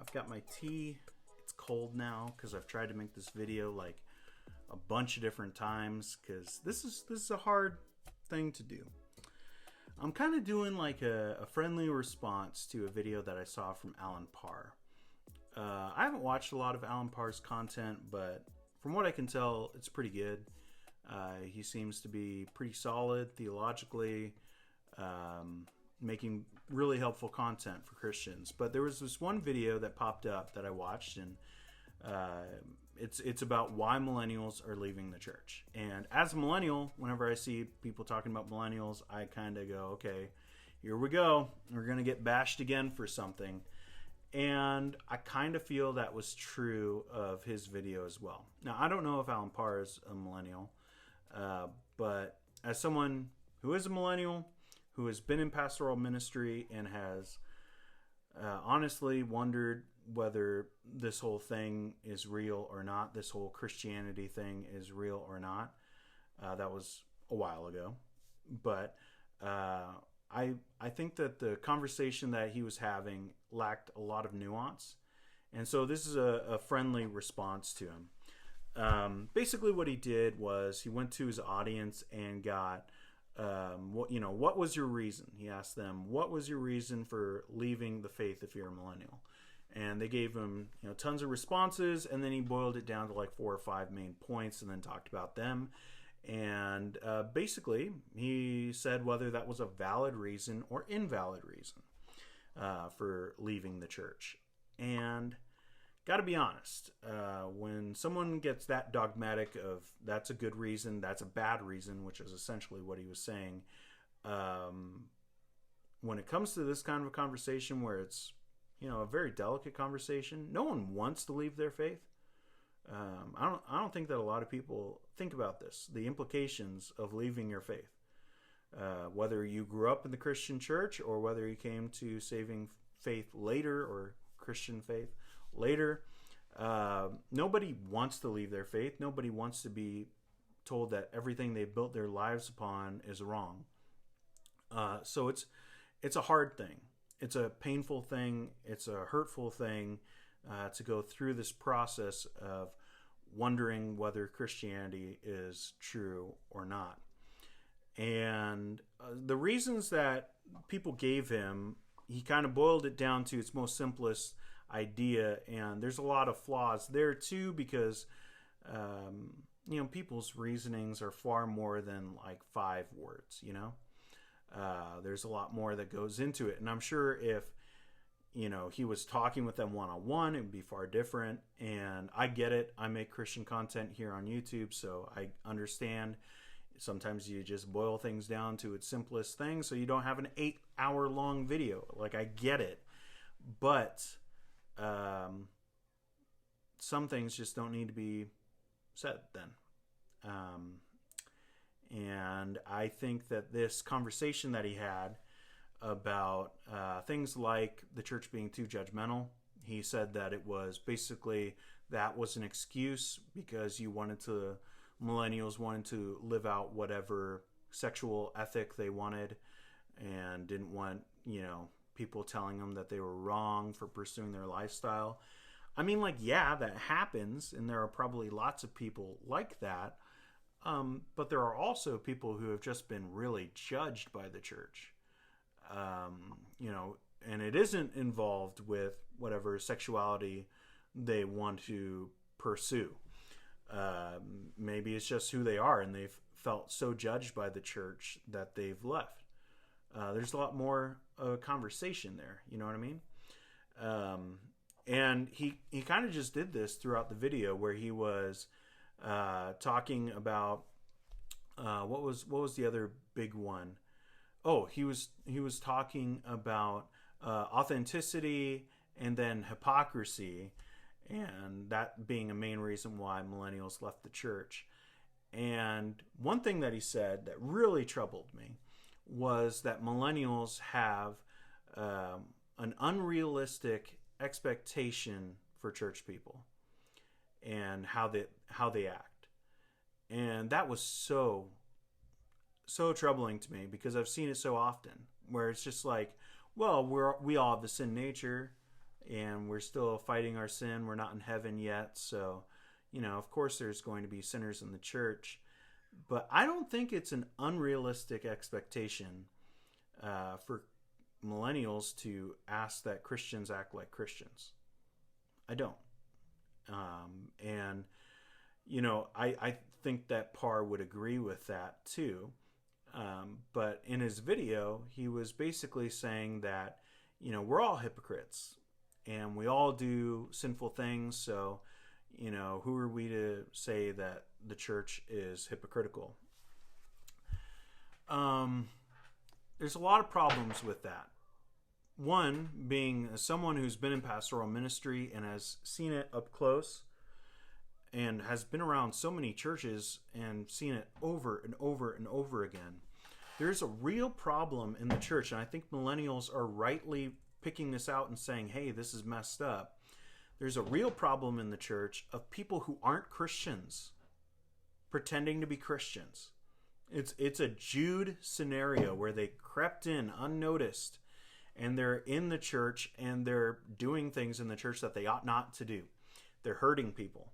I've got my tea. It's cold now because I've tried to make this video like a bunch of different times because this is a hard thing to do. I'm kind of doing like a friendly response to a video that I saw from Allen Parr. I haven't watched a lot of Allen Parr's content, but from what I can tell, it's pretty good. He seems to be pretty solid theologically, making really helpful content for Christians. But there was this one video that popped up that I watched, and it's about why millennials are leaving the church. And as a millennial, whenever I see people talking about millennials, I kind of go, okay, here we go. We're going to get bashed again for something. And I kind of feel that was true of his video as well. Now, I don't know if Allen Parr is a millennial, but as someone who is a millennial, who has been in pastoral ministry and has honestly wondered whether this whole thing is real or not, this whole Christianity thing is real or not. That was a while ago. But I think that the conversation that he was having lacked a lot of nuance. And so this is a friendly response to him. Basically what he did was he went to his audience and got, what was your reason? He asked them, what was your reason for leaving the faith if you're a millennial? And they gave him, tons of responses, and then he boiled it down to like 4 or 5 main points and then talked about them. And basically, he said whether that was a valid reason or invalid reason for leaving the church. And got to be honest, when someone gets that dogmatic of that's a good reason, that's a bad reason, which is essentially what he was saying, when it comes to this kind of a conversation where it's, a very delicate conversation, no one wants to leave their faith. I don't think that a lot of people think about this, the implications of leaving your faith. Whether you grew up in the Christian church or whether you came to saving faith later or Christian faith later, nobody wants to leave their faith. Nobody wants to be told that everything they built their lives upon is wrong. So it's a hard thing. It's a painful thing. It's a hurtful thing to go through this process of wondering whether Christianity is true or not. And the reasons that people gave him, he kind of boiled it down to its most simplest idea. And there's a lot of flaws there too, because, people's reasonings are far more than like 5 words, There's a lot more that goes into it. And I'm sure if, he was talking with them one-on-one, it would be far different. And I get it. I make Christian content here on YouTube, so I understand. Sometimes you just boil things down to its simplest thing, so you don't have an 8-hour-long video. Like, I get it. But some things just don't need to be said then. And I think that this conversation that he had about things like the church being too judgmental, he said that it was basically that was an excuse because millennials wanted to live out whatever sexual ethic they wanted and didn't want, people telling them that they were wrong for pursuing their lifestyle. I mean, yeah, that happens, and there are probably lots of people like that. But there are also people who have just been really judged by the church, and it isn't involved with whatever sexuality they want to pursue. Maybe it's just who they are, and they've felt so judged by the church that they've left. There's a lot more conversation there, you know what I mean? And he kind of just did this throughout the video where he was talking about what was the other big one? Oh, he was talking about authenticity and then hypocrisy, and that being a main reason why millennials left the church. And one thing that he said that really troubled me was that millennials have an unrealistic expectation for church people and how they act. And that was so troubling to me because I've seen it so often where it's just like, well, we all have the sin nature. and we're still fighting our sin. We're not in heaven yet. So, of course there's going to be sinners in the church. But I don't think it's an unrealistic expectation for millennials to ask that Christians act like Christians. I don't. And, I think that Parr would agree with that too. But in his video, he was basically saying that, we're all hypocrites and we all do sinful things. So, who are we to say that the church is hypocritical? There's a lot of problems with that. One being someone who's been in pastoral ministry and has seen it up close and has been around so many churches and seen it over and over and over again. There's a real problem in the church, and I think millennials are rightly picking this out and saying, hey, this is messed up. There's a real problem in the church of people who aren't Christians pretending to be Christians. It's a Jude scenario where they crept in unnoticed and they're in the church and they're doing things in the church that they ought not to do. They're hurting people.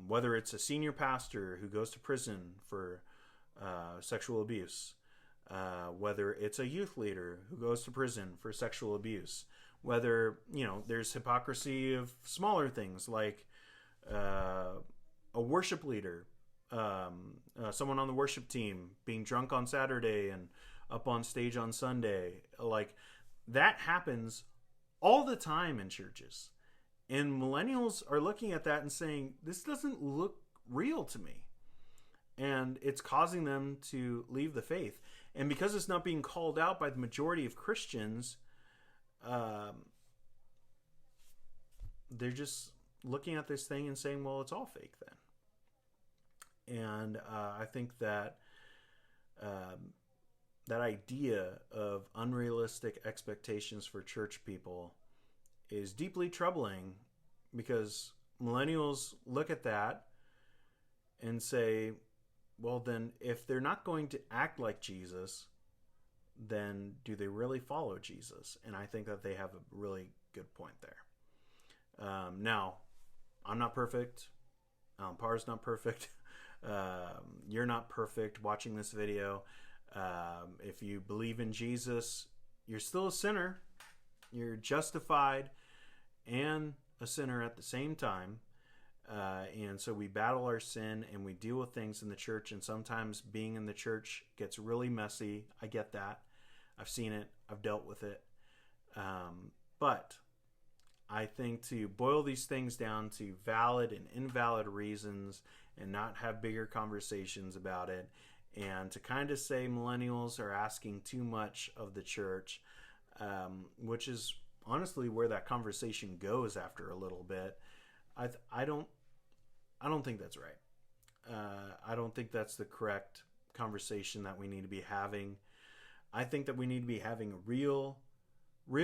Whether it's a senior pastor who goes to prison for sexual abuse, whether it's a youth leader who goes to prison for sexual abuse, whether, there's hypocrisy of smaller things like a worship leader, someone on the worship team being drunk on Saturday and up on stage on Sunday. Like, that happens all the time in churches. And millennials are looking at that and saying, this doesn't look real to me. And it's causing them to leave the faith. And because it's not being called out by the majority of Christians, they're just looking at this thing and saying, well, it's all fake then. And I think that that idea of unrealistic expectations for church people is deeply troubling, because millennials look at that and say, well, then if they're not going to act like Jesus, then do they really follow Jesus? And I think that they have a really good point there. Now, I'm not perfect. Parr's not perfect. You're not perfect watching this video. If you believe in Jesus, you're still a sinner. You're justified and a sinner at the same time. And so we battle our sin and we deal with things in the church. And sometimes being in the church gets really messy. I get that. I've seen it. I've dealt with it. But I think to boil these things down to valid and invalid reasons and not have bigger conversations about it, and to kind of say millennials are asking too much of the church, which is honestly where that conversation goes after a little bit. I don't think that's right. I don't think that's the correct conversation that we need to be having. I think that we need to be having real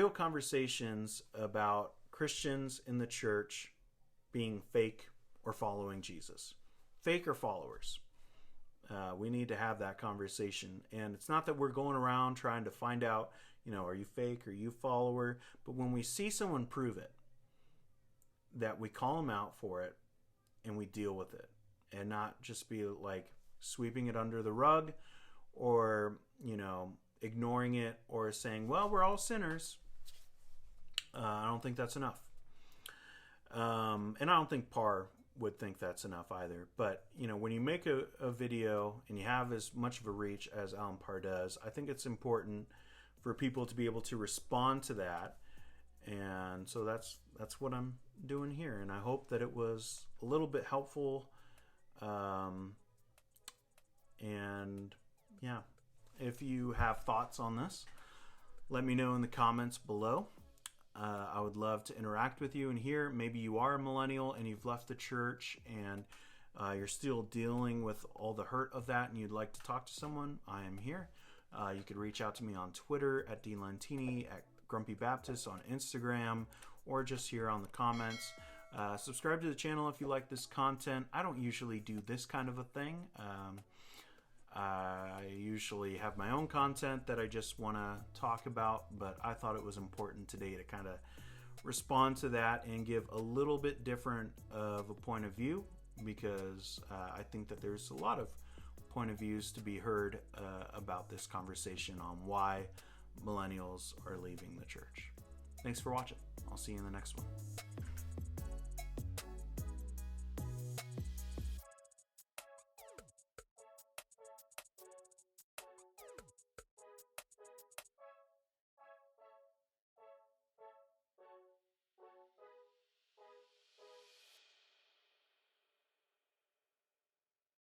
conversations about Christians in the church being fake or following Jesus. Fake or followers. We need to have that conversation. And it's not that we're going around trying to find out, are you fake? Are you follower? But when we see someone prove it, that we call them out for it and we deal with it, and not just be like sweeping it under the rug or, ignoring it or saying, well, we're all sinners. I don't think that's enough. And I don't think Parr would think that's enough either. But, when you make a video and you have as much of a reach as Allen Parr does, I think it's important for people to be able to respond to that. And so that's what I'm doing here. And I hope that it was a little bit helpful. And yeah, if you have thoughts on this, let me know in the comments below. I would love to interact with you and hear. Maybe you are a millennial and you've left the church and you're still dealing with all the hurt of that and you'd like to talk to someone. I am here. You could reach out to me on Twitter at @DLantini, at Grumpy Baptist on Instagram, or just here on the comments. Subscribe to the channel if you like this content. I don't usually do this kind of a thing. I usually have my own content that I just want to talk about, but I thought it was important today to kind of respond to that and give a little bit different of a point of view, because I think that there's a lot of point of views to be heard about this conversation on why millennials are leaving the church. Thanks for watching. I'll see you in the next one.